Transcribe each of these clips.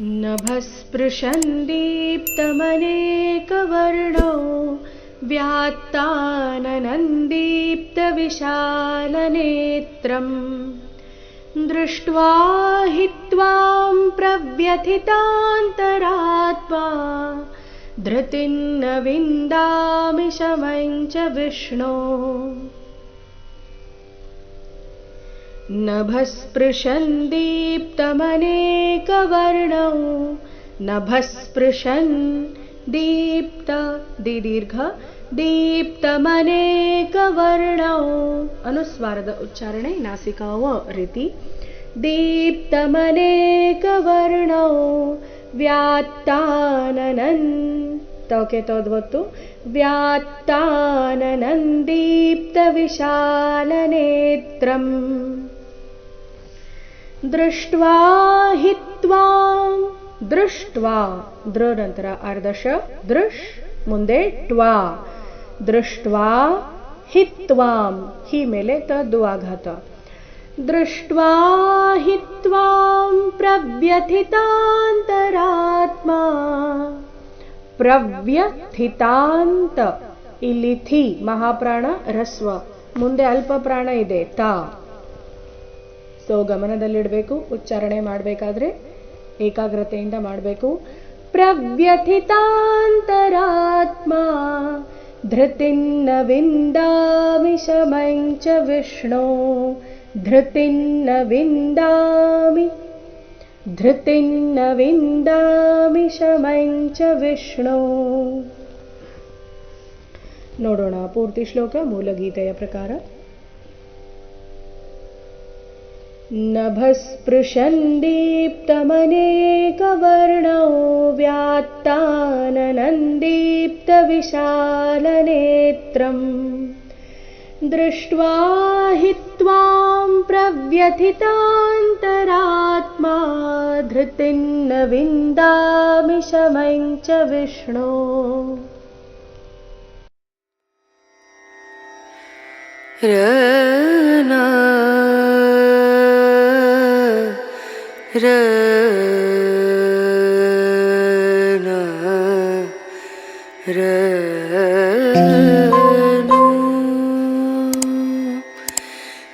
नभस्पृशन् दीप्तमनेकवर्णो व्यात्ताननन्दीप्तविशालनेत्रम् दृष्ट्वा हि त्वां प्रव्यथितान्तरात्मा धृतिर्न विन्दामि शमं च विष्णो। नभस्पृशन् दीप्तमनेकवर्णो नभस्पृशन् दीप्त दीर्घ दीप्तमनेकवर्णो ಅನುಸ್ವಾರದ ಉಚ್ಚಾರಣೆ ನಾಸಿಕಾ ವ ರೀತಿ ದೀಪ್ತಮನೇಕವರ್ಣೋ ವ್ಯಾತ್ತಾನನನ್ ತೋಕೆ ತೋದ್ವತ್ತು ವ್ಯಾತ್ತಾನನಂದೀಪ್ತವಿಶಾಲನೇತ್ರಂ ದೃಷ್ಟ್ವಾ ಹಿ ತ್ವಾಂ ದೃಷ್ಟ್ವಾ ದೃ ನಂತರ ಅರ್ಧಶ ದೃಶ್ ಮುಂದೆ ಟ್ವಾ ದೃಷ್ಟ್ವಾ ಹಿ ತ್ವಾಂ ಹಿ ಮೇಲೆ ತದ್ದು ಆಘಾತ ದೃಷ್ಟ್ವಾ ಹಿ ತ್ವಾಂ ಪ್ರವ್ಯಥಿತಾಂತರಾತ್ಮ ಪ್ರವ್ಯಥಿತಾಂತ ಇಲ್ಲಿ ಥಿ ಮಹಾಪ್ರಾಣ ರಸ್ವ ಮುಂದೆ ಅಲ್ಪ ಪ್ರಾಣ ಇದೆ ತಾ ಸೊ ಗಮನದಲ್ಲಿಡಬೇಕು ಉಚ್ಚಾರಣೆ ಮಾಡಬೇಕಾದ್ರೆ ಏಕಾಗ್ರತೆಯಿಂದ ಮಾಡಬೇಕು ಪ್ರವ್ಯಥಿತಾಂತರಾತ್ಮ ಧೃತಿರ್ನ ವಿಂದಾಮಿ ಶಮಂ ಚ ವಿಷ್ಣೋ ಧೃತಿರ್ನ ವಿಂದಾಮಿ ಶಮಂ ಚ ವಿಷ್ಣೋ. ನೋಡೋಣ ಪೂರ್ತಿ ಶ್ಲೋಕ ಮೂಲಗೀತೆಯ ಪ್ರಕಾರ. ನಭಸ್ಪೃಶನ್ ದೀಪ್ತಮನೇಕವರ್ಣೋ ವ್ಯಾತ್ತಾನನಂದೀಪ್ತವಿಶಾಲನೇತ್ರಂ ದೃಷ್ಟ್ವಾ ಹಿ ತ್ವಾಂ ಪ್ರವ್ಯಥಿತಾಂತರಾತ್ಮಾ ಧೃತಿರ್ನ ವಿಂದಾಮಿ ಶಮಂ ಚ ವಿಷ್ಣೋ.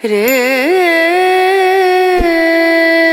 रे